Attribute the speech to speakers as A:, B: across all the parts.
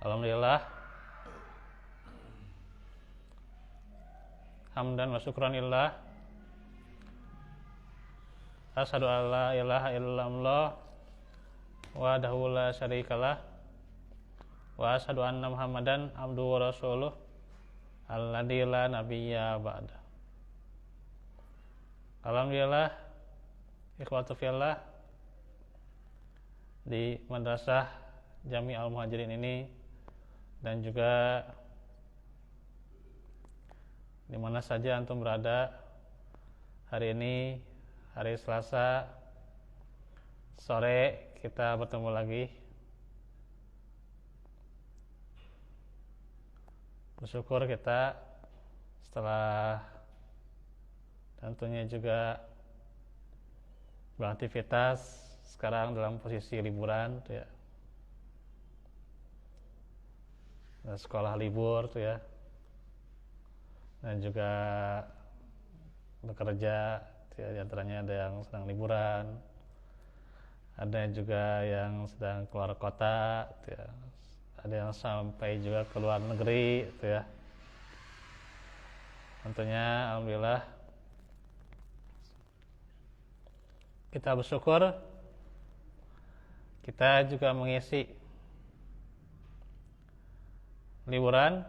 A: Alhamdulillah, hamdan wa syukran lillah. Asyhadu an la ilaha illallah wahdahu la syarikalah wa asyhadu anna Muhammadan abduhu wa rasuluh alladzi la nabiyya ba'da. Alhamdulillah, ikhwatu fillah, di Madrasah Jami Al-Muhajirin ini dan juga di mana saja antum berada hari ini, hari Selasa sore, kita bertemu lagi. Bersyukur kita setelah tentunya juga beraktivitas sekarang dalam posisi liburan tuh ya. Sekolah libur tuh ya. Dan juga bekerja tuh ya, diantaranya ada yang sedang liburan, ada juga yang sedang keluar kota tuh ya. Ada yang sampai juga ke luar negeri tuh ya. Tentunya alhamdulillah kita bersyukur kita juga mengisi liburan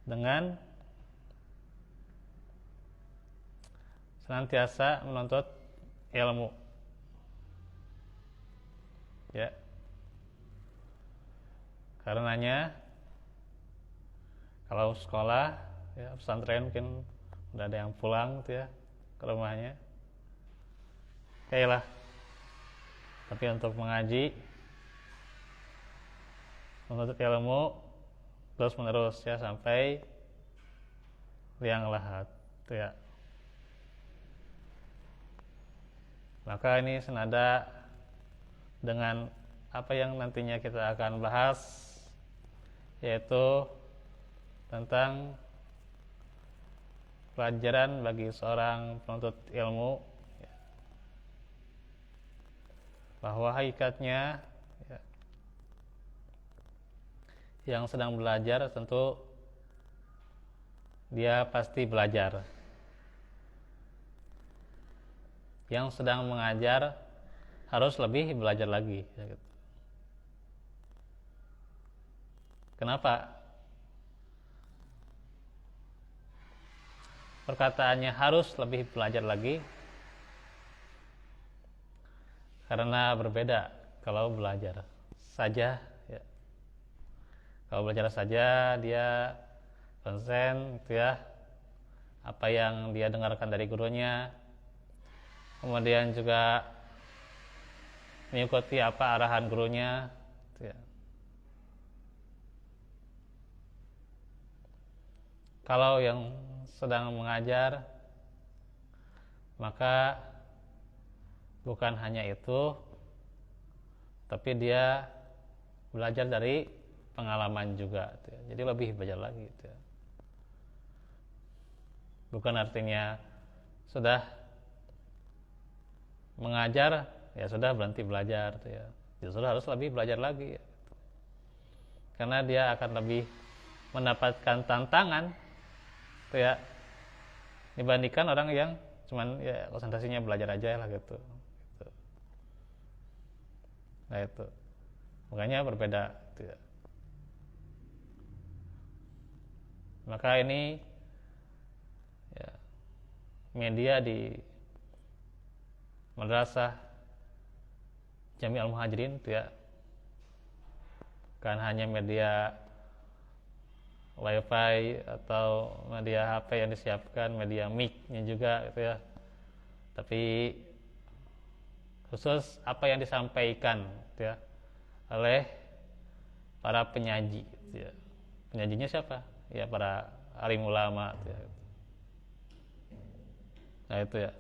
A: dengan senantiasa menuntut ilmu ya. Karenanya kalau sekolah ya, pesantren mungkin udah ada yang pulang tuh ya ke rumahnya, kayaklah. Tapi untuk mengaji, menuntut ilmu terus menerus ya sampai liang lahat tuh ya. Maka ini senada dengan apa yang nantinya kita akan bahas, yaitu tentang pelajaran bagi seorang penuntut ilmu ya, bahwa hakikatnya ya, yang sedang belajar tentu dia pasti belajar. Yang sedang mengajar harus lebih belajar lagi ya gitu. Kenapa? Perkataannya harus lebih belajar lagi karena berbeda kalau belajar saja ya. Kalau belajar saja dia konsen gitu ya, apa yang dia dengarkan dari gurunya, kemudian juga mengikuti apa arahan gurunya gitu ya. Kalau yang sedang mengajar, maka bukan hanya itu, tapi dia belajar dari pengalaman juga gitu ya. Jadi lebih belajar lagi gitu ya. Bukan artinya sudah mengajar ya sudah berhenti belajar gitu ya. Justru harus lebih belajar lagi ya. Karena dia akan lebih mendapatkan tantangan gitu ya, dibandingkan orang yang cuman ya konsentrasinya belajar aja lah gitu. Nah itu makanya berbeda gitu ya. Maka ini ya, media di Madrasah Jami Al-Muhajirin itu ya, kan hanya media wifi atau media HP yang disiapkan, media mic-nya juga gitu ya, tapi khusus apa yang disampaikan gitu ya oleh para penyaji gitu ya. Penyajinya siapa? Ya para alim ulama gitu ya. Nah itu ya,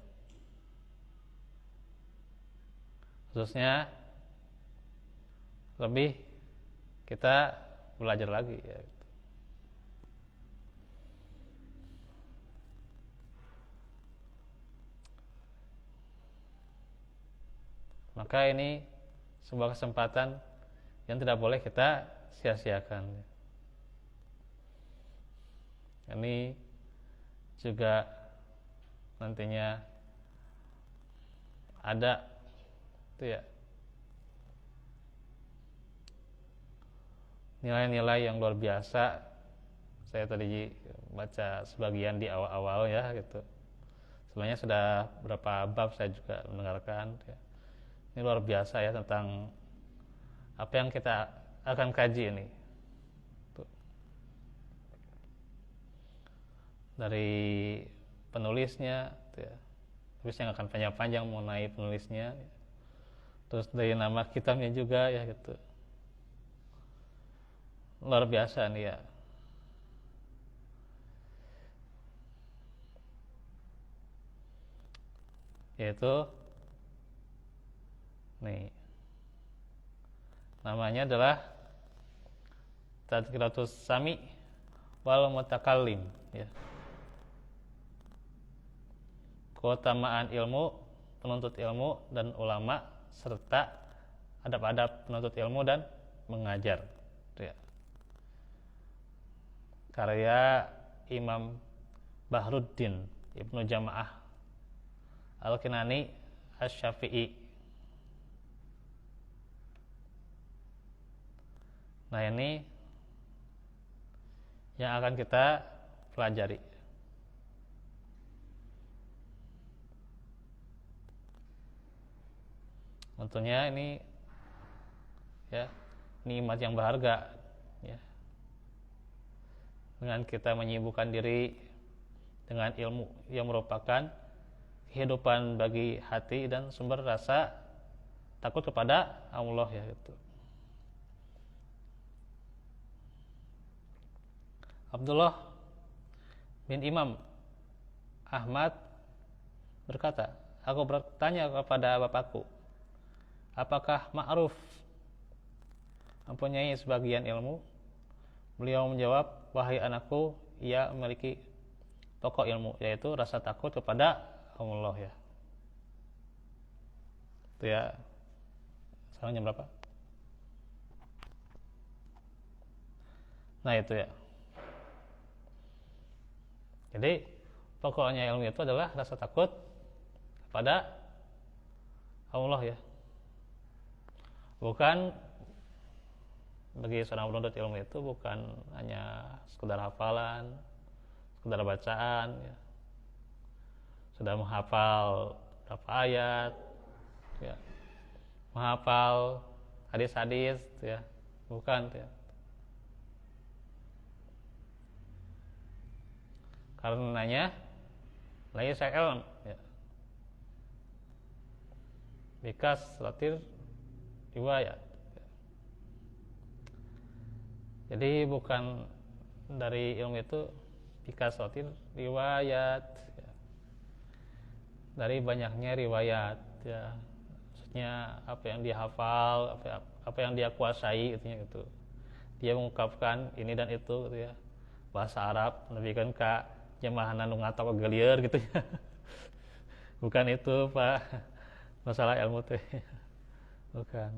A: khususnya lebih kita belajar lagi ya. Maka ini sebuah kesempatan yang tidak boleh kita sia-siakan. Ini juga nantinya ada itu ya nilai-nilai yang luar biasa. Saya tadi baca sebagian di awal-awal ya gitu. Sebenarnya sudah berapa bab saya juga mendengarkan ya. Ini luar biasa ya tentang apa yang kita akan kaji ini. Tuh. Dari penulisnya ya. Terus yang akan panjang-panjang mengenai penulisnya. Terus dari nama kitabnya juga ya gitu. Luar biasa nih ya. Yaitu nih namanya adalah Tadhkiratus Sami wal Mutakallim ya. Keutamaan ilmu, penuntut ilmu dan ulama serta adab-adab penuntut ilmu dan mengajar ya. Karya Imam Bahruddin Ibnu Jamaah Al-Kinani Asy-Syafi'i. Nah ini yang akan kita pelajari. Tentunya ini ya nikmat yang berharga ya. Dengan kita menyibukkan diri dengan ilmu yang merupakan kehidupan bagi hati dan sumber rasa takut kepada Allah ya gitu. Abdullah bin Imam Ahmad berkata, aku bertanya kepada bapakku, apakah ma'ruf mempunyai sebagian ilmu? Beliau menjawab, wahai anakku, ia memiliki pokok ilmu, yaitu rasa takut kepada Allah ya. Itu ya. Sekarang jam berapa? Nah itu ya. Jadi pokoknya ilmu itu adalah rasa takut kepada Allah ya. Bukan bagi seorang penuntut ilmu itu bukan hanya sekedar hafalan, sekedar bacaan ya. Sudah menghafal berapa ayat ya. Menghafal hadis-hadis ya. Bukan ya. Karenanya laisa ilm ya. Bikas latir riwayat. Jadi bukan dari ilmu itu bikas latir riwayat ya. Dari banyaknya riwayat ya. Maksudnya apa yang dia hafal, apa yang dia kuasai gitu. Dia mengungkapkan ini dan itu gitu ya. Bahasa Arab lebih kan ka jemaah nu ngatok gelieur gitu ya. Bukan itu Pak masalah ilmu teh. Bukan.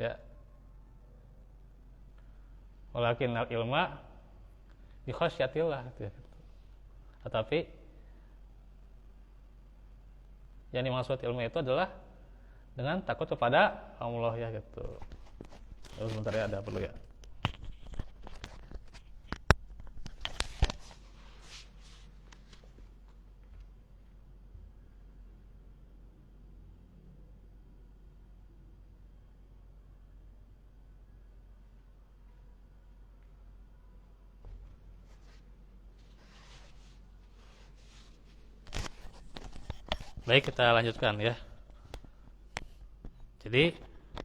A: Ya. Walakin al-ilma bi khasyatillah gitu ya. Tetapi yang dimaksud ilmu itu adalah dengan takut kepada Allah ya gitu. Terus sebentar ya, ada perlu ya. Baik, kita lanjutkan ya. Jadi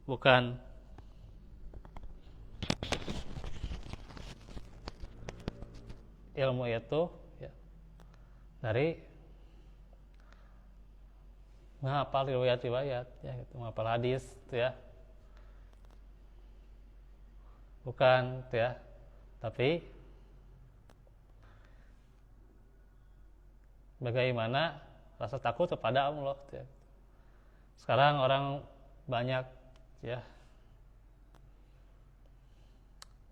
A: bukan ilmu itu ya, dari menghafal riwayat-riwayat ya gitu, menghafal hadis gitu ya. Bukan gitu ya. Tapi bagaimana rasa takut kepada Allah ya. Sekarang orang banyak ya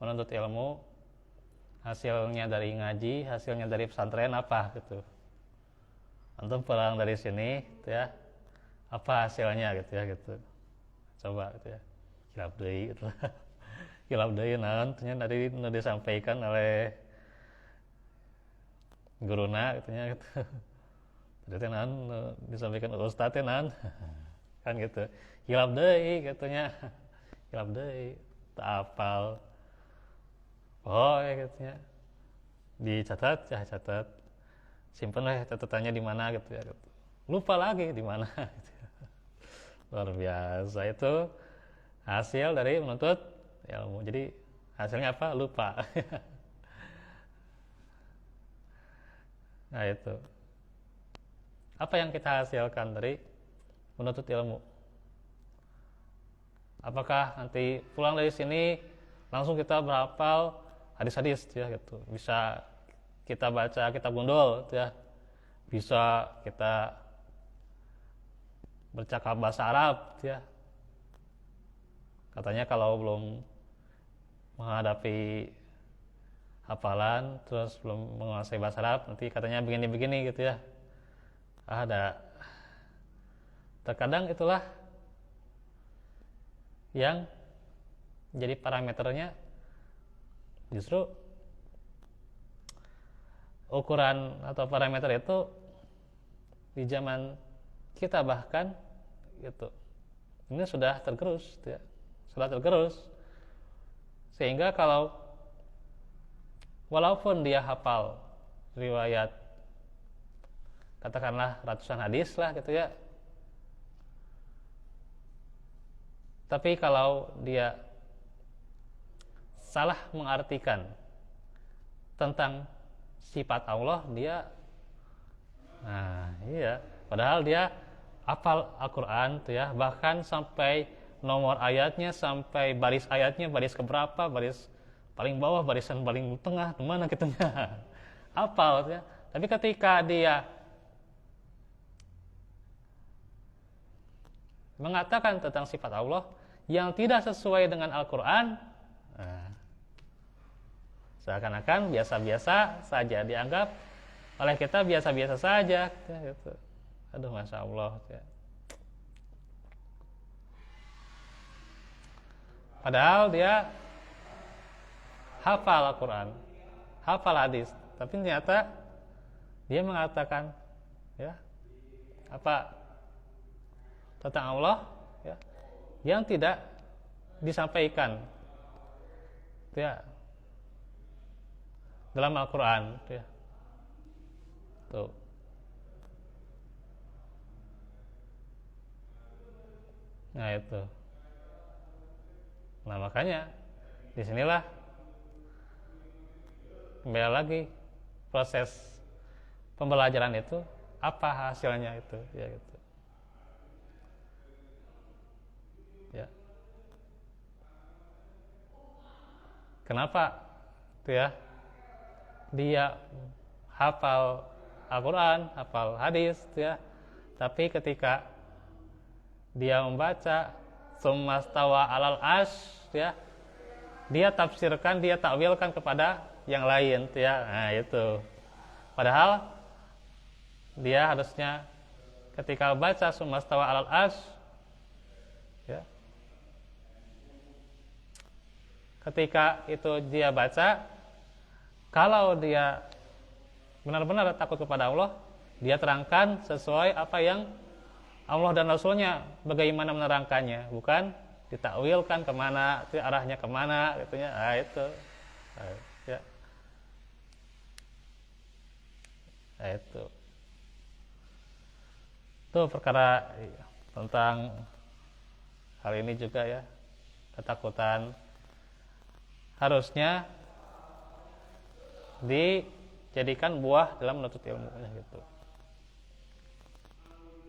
A: menuntut ilmu, hasilnya dari ngaji, hasilnya dari pesantren apa gitu. Antum pulang dari sini gitu ya, apa hasilnya gitu ya gitu. Coba gitu ya. Hilap deui gitu. Hilap deui naon tadi disampaikan oleh guruna gitu ya gitu. Tadi naon disampaikan oleh ustaz teh naon. Kan gitu. Hilap deui katanya. Hilap deui. Tak apal. Oh ya katanya. Dicatat, ya catat. Simpen lah catatannya di mana gitu ya gitu. Lupa lagi di mana gitu ya. Luar biasa itu hasil dari menuntut ilmu. Jadi hasilnya apa? Lupa. Nah itu. Apa yang kita hasilkan dari menuntut ilmu? Apakah nanti pulang dari sini langsung kita berhafal hadis-hadis ya gitu. Bisa kita baca kitab gundul ya. Bisa kita bercakap bahasa Arab ya. Katanya kalau belum menghadapi hafalan terus belum menguasai bahasa Arab nanti katanya begini-begini gitu ya. Ada terkadang itulah yang jadi parameternya justru ukuran atau parameter itu di zaman kita bahkan gitu ini sudah tergerus ya. Sudah tergerus sehingga kalau walaupun dia hafal riwayat katakanlah ratusan hadis lah gitu ya, tapi kalau dia salah mengartikan tentang sifat Allah dia iya padahal dia hafal Al-Quran tuh ya, bahkan sampai nomor ayatnya, sampai baris ayatnya, baris keberapa, baris paling bawah, barisan paling tengah, kemana gitu ya, hafal ya. Tapi ketika dia mengatakan tentang sifat Allah yang tidak sesuai dengan Al-Quran, seakan-akan biasa-biasa saja, dianggap oleh kita biasa-biasa saja gitu. Aduh Masya Allah ya. Padahal dia hafal Al-Quran, hafal hadis, tapi ternyata dia mengatakan ya apa tentang Allah ya, yang tidak disampaikan ya dalam Al-Quran ya. Tuh. Nah itu. Nah makanya disinilah kembali lagi proses pembelajaran itu apa hasilnya itu ya gitu. Ya. Kenapa tuh ya dia hafal Al-Quran, hafal hadis tuh ya, tapi ketika dia membaca summa stawa alal arsy ya, dia tafsirkan, dia takwilkan kepada yang lain tuh ya. Nah itu padahal dia harusnya ketika baca summa stawa alal arsy ya, ketika itu dia baca, kalau dia benar-benar takut kepada Allah, dia terangkan sesuai apa yang Allah dan Rasulnya bagaimana menerangkannya, bukan ditakwilkan kemana, arahnya kemana, gitunya. Nah itu, ya, nah, itu perkara tentang hal ini juga ya, ketakutan harusnya dijadikan buah dalam menuntut ilmu gitu.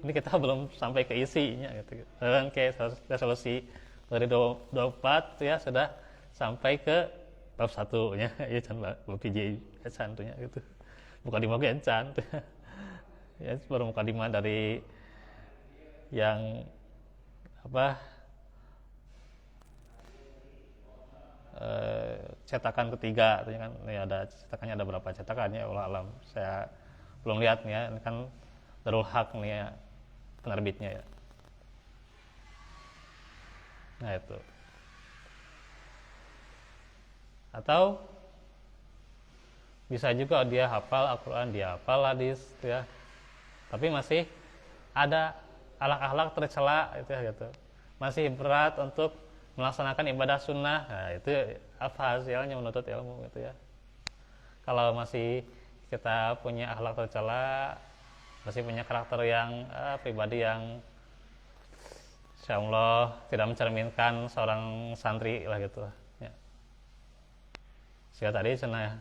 A: Ini kita belum sampai ke isinya gitu. Dan kayak resolusi 2024 ya sudah sampai ke bab 1-nya ya can bab hiji can tuh gitu. Bukan di bagian can. Ya, baru mukadimah dari yang apa cetakan ketiga, artinya kan ya ada cetakannya, ada berapa cetakannya Allah alam, saya belum lihat nih ya, ini kan Darul Haq nih ya penerbitnya ya. Nah itu, atau bisa juga dia hafal Al-Quran, dia hafal hadis ya, tapi masih ada akhlak-akhlak tercela itu ya gitu, masih berat untuk melaksanakan ibadah sunnah. Nah itu apa hasilnya menuntut ilmu gitu ya. Kalau masih kita punya akhlak tercela, masih punya karakter yang pribadi yang insya Allah tidak mencerminkan seorang santri lah gitu ya. Sehingga tadi cenah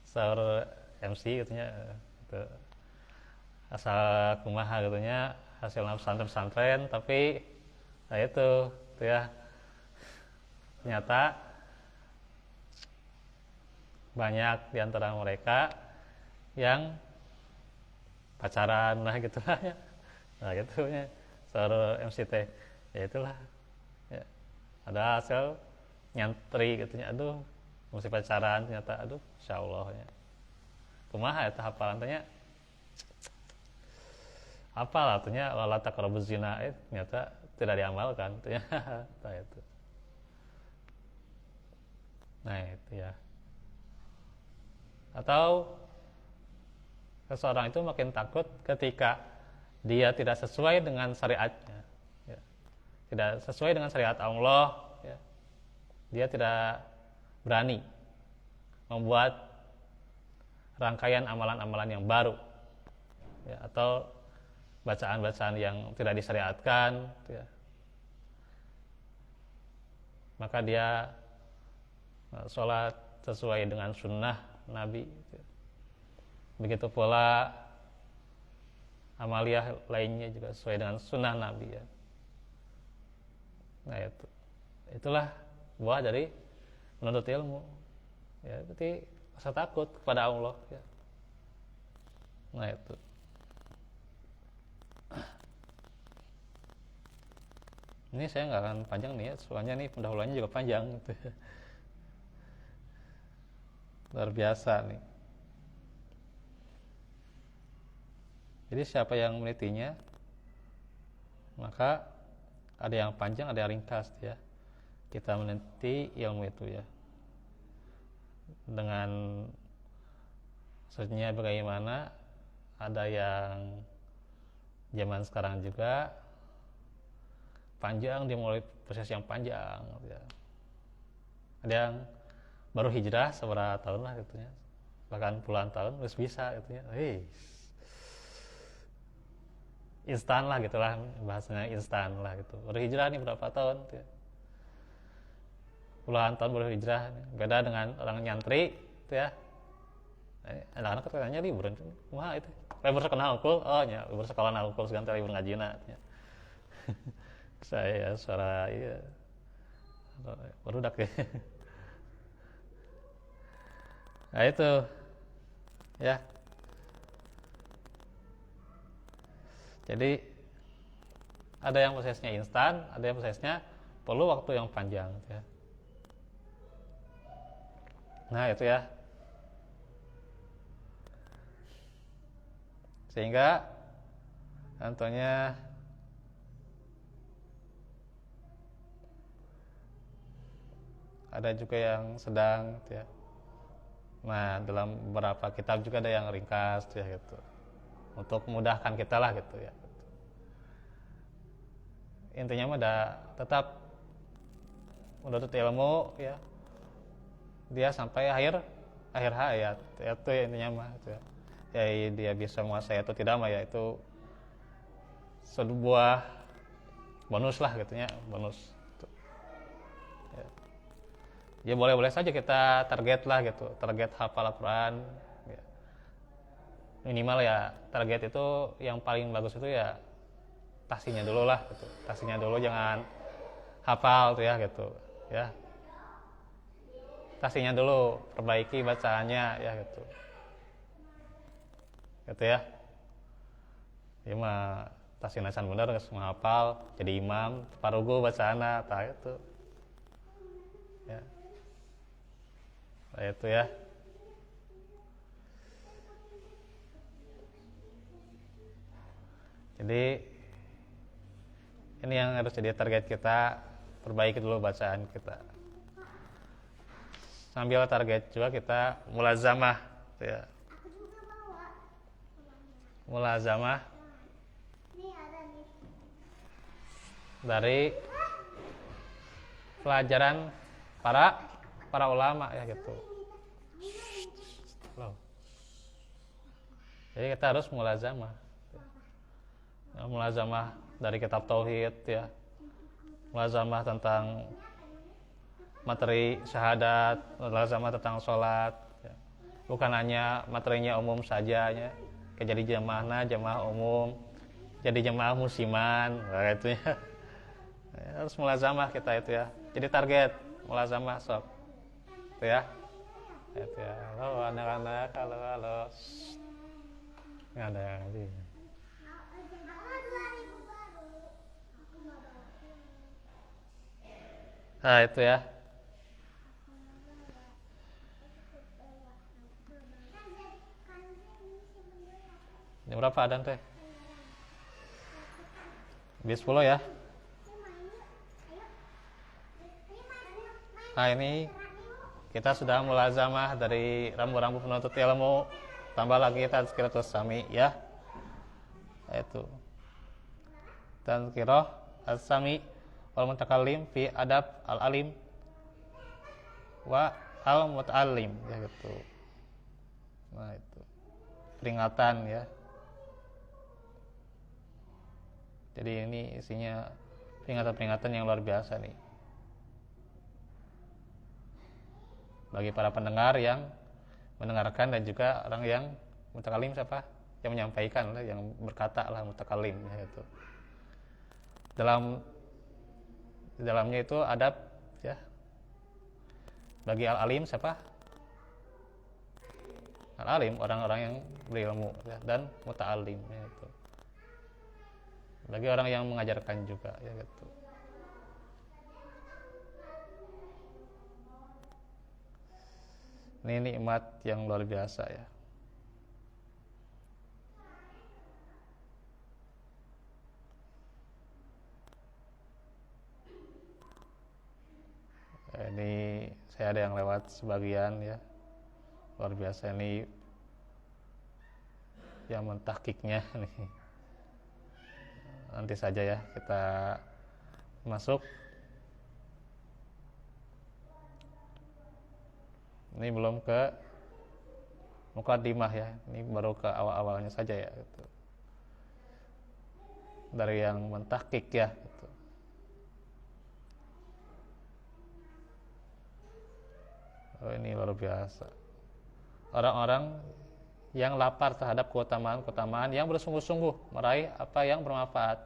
A: sahur MC gitunya gitu. Asal kumaha gitunya hasil pesantren, tapi nah itu gitu ya, ternyata banyak di antara mereka yang pacaran lah gitu lah ya. Nah gitu ya sahur MCT ya itulah ya. Ada hasil nyantri gitunya, aduh masih pacaran ternyata, aduh insya Allah ya. Kumaha eta hafalan tanya hafal artinya wala taqrabuz zina, ternyata tidak diamalkan ternyata. Nah itu, nah itu ya. Atau seseorang itu makin takut ketika dia tidak sesuai dengan syariatnya ya. Tidak sesuai dengan syariat Allah ya. Dia tidak berani membuat rangkaian amalan-amalan yang baru ya, atau bacaan-bacaan yang tidak disyariatkan ya. Maka dia sholat sesuai dengan sunnah Nabi ya. Begitu pula amaliyah lainnya juga sesuai dengan sunnah Nabi ya. Nah itulah buah dari menuntut ilmu ya, berarti rasa takut kepada Allah ya. Nah itu. Ini saya nggak akan panjang nih ya, soalnya nih pendahuluannya juga panjang gitu. Luar biasa nih. Jadi siapa yang menelitinya, maka ada yang panjang, ada yang ringkas ya. Kita meneliti ilmu itu ya, dengan maksudnya bagaimana. Ada yang zaman sekarang juga panjang, dia mulai proses yang panjang ya. Ada yang baru hijrah seberapa tahun lah gitu ya, bahkan puluhan tahun terus bisa gitu ya. Instan lah gitulah, bahasanya instan lah gitu. Baru hijrah nih berapa tahun gitu ya. Puluhan tahun baru hijrah, beda dengan orang nyantri gitu ya. Anak-anak katanya liburan, wah itu libur sekolah hukul, oh ya libur sekolah hukul seganti libur ngajina ya. Saya suara iya barudak ya. Nah itu ya, jadi ada yang prosesnya instan, ada yang prosesnya perlu waktu yang panjang ya. Nah itu ya, sehingga contohnya ada juga yang sedang ya. Nah dalam beberapa kitab juga ada yang ringkas ya gitu, untuk memudahkan kita lah gitu ya. Intinya mah ada tetap menuntut ilmu ya, dia sampai akhir hayat ya, itu ya intinya mah gitu ya. Ya dia bisa menguasai atau tidak mah ya itu sebuah bonus lah gitu ya, bonus gitu. Ya boleh-boleh saja kita target lah gitu, target hafal Al-Quran ya. Minimal ya target itu yang paling bagus itu ya tahsinnya dulu lah gitu, tahsinnya dulu, jangan hafal tuh ya gitu ya, tahsinnya dulu, perbaiki bacaannya ya gitu ya. Ieu mah tasinasan bener geus menghafal jadi imam parugu bacaana tah itu ya. Nah, itu ya. Jadi ini yang harus jadi target kita, perbaiki dulu bacaan kita. Sambil target juga kita mulazamah ya. Mulazamah dari pelajaran para ulama ya gitu. Jadi kita harus mulazamah. Mulazamah dari kitab tauhid ya. Mulazamah tentang materi syahadat, mulazamah tentang sholat ya. Bukan hanya materinya umum saja ya. Kayak jadi jamaah umum, jadi jamaah musiman, gitu ya. Harus mulazamah kita itu ya. Jadi target mulazamah sok. Itu ya. Itu ya. Halo anak-anak, halo. Nggak ada lagi. Nah itu ya. Ini berapa adan teh? Bis 10 ya. Nah ini kita sudah mulazamah dari rambu-rambu penuntut ilmu. Tambah lagi tazkiratus sami ya. Itu tazkirah as-sami wal mutakallim fi adab al-alim wa al-muta'allim ya gitu. Nah itu peringatan ya. Jadi ini isinya peringatan-peringatan yang luar biasa nih. Bagi para pendengar yang mendengarkan dan juga orang yang mutakalim siapa? Yang menyampaikan lah, yang berkata lah mutakalim ya itu. Di dalamnya itu adab ya. Bagi al-alim siapa? Al-alim orang-orang yang berilmu ya, dan muta'alim ya itu. Bagi orang yang mengajarkan juga ya gitu. Ini nikmat yang luar biasa ya. Ini saya ada yang lewat sebagian ya. Luar biasa ini yang mentahkiknya nih. Nanti saja ya kita masuk. Ini belum ke muqaddimah ya. Ini baru ke awal-awalnya saja ya gitu. Dari yang mentahkik ya gitu. Oh, ini luar biasa. Orang-orang yang lapar terhadap keutamaan-keutamaan yang bersungguh-sungguh meraih apa yang bermanfaat.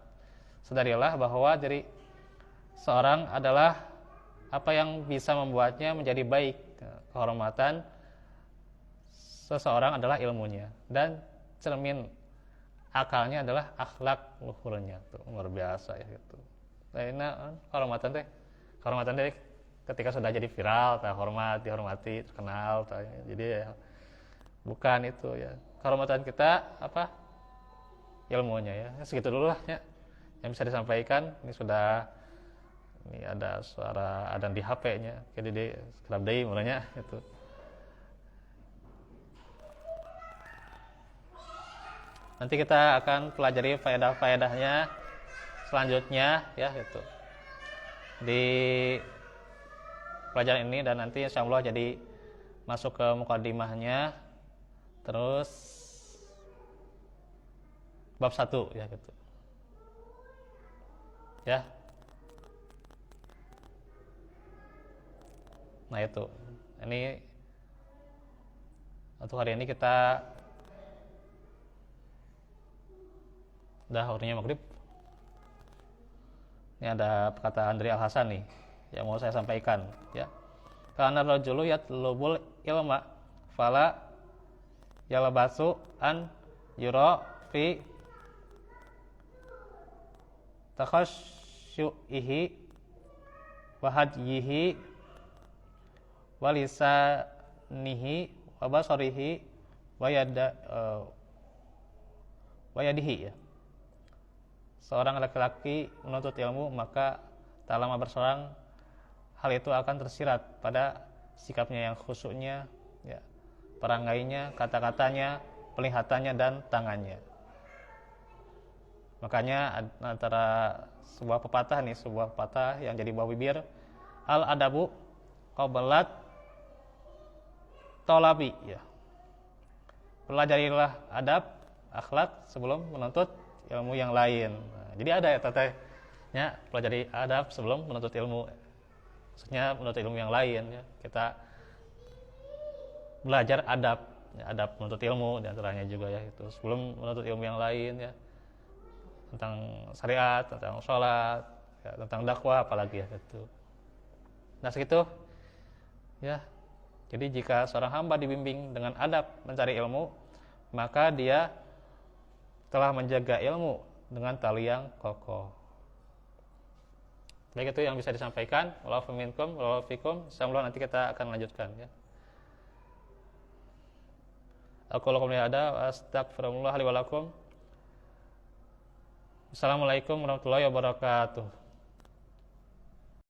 A: Sadarilah bahwa diri seorang adalah apa yang bisa membuatnya menjadi baik. Kehormatan seseorang adalah ilmunya dan cermin akalnya adalah akhlak luhurnya. Tuh, luar biasa ya gitu. Nah, kehormatan teh ketika sudah jadi viral, hormat, dihormati, terkenal, jadi ya bukan itu ya. Kehormatan kita apa? Ilmunya ya. Segitu dulu lah ya yang bisa disampaikan. Ini ada suara adan di HP-nya. Jadi kerap deui mulanya itu. Nanti kita akan pelajari faedah-faedahnya selanjutnya ya gitu. Di pelajaran ini dan nanti insyaallah jadi masuk ke muqaddimahnya. Terus bab 1 ya gitu. Ya. Nah itu. Ini untuk hari ini kita udah waktunya maghrib. Ini ada perkataan dari Al-Hasan nih yang mau saya sampaikan ya. Kana rajulu yatlubul ilma fala yalbasu an yura fi takhasyu'ihi wa hadyihi wa lisanihi wa basarihi wa yadihi ya. Seorang laki-laki menuntut ilmu, maka tak lama berselang hal itu akan tersirat pada sikapnya yang khusyuknya, ya, perangainya, kata-katanya, penglihatannya dan tangannya. Makanya antara sebuah pepatah yang jadi buah bibir, al adabu qablat tolabi ya. Pelajarilah adab, akhlak sebelum menuntut ilmu yang lain. Nah, jadi ada ya tetehnya, pelajari adab sebelum menuntut ilmu. Maksudnya menuntut ilmu yang lain ya. Kita belajar adab, ya, adab menuntut ilmu diantaranya juga ya itu sebelum menuntut ilmu yang lain ya. Tentang syariat, tentang sholat, ya, tentang dakwah apalagi ya itu. Nah segitu ya. Jadi jika seorang hamba dibimbing dengan adab mencari ilmu, maka dia telah menjaga ilmu dengan tali yang kokoh. Baik, itu yang bisa disampaikan. Wallahu minkum, wallahu fikum. Insyaallah nanti kita akan lanjutkan ya. Aku lakum ada astagfirullah li wa lakum. Assalamualaikum warahmatullahi wabarakatuh.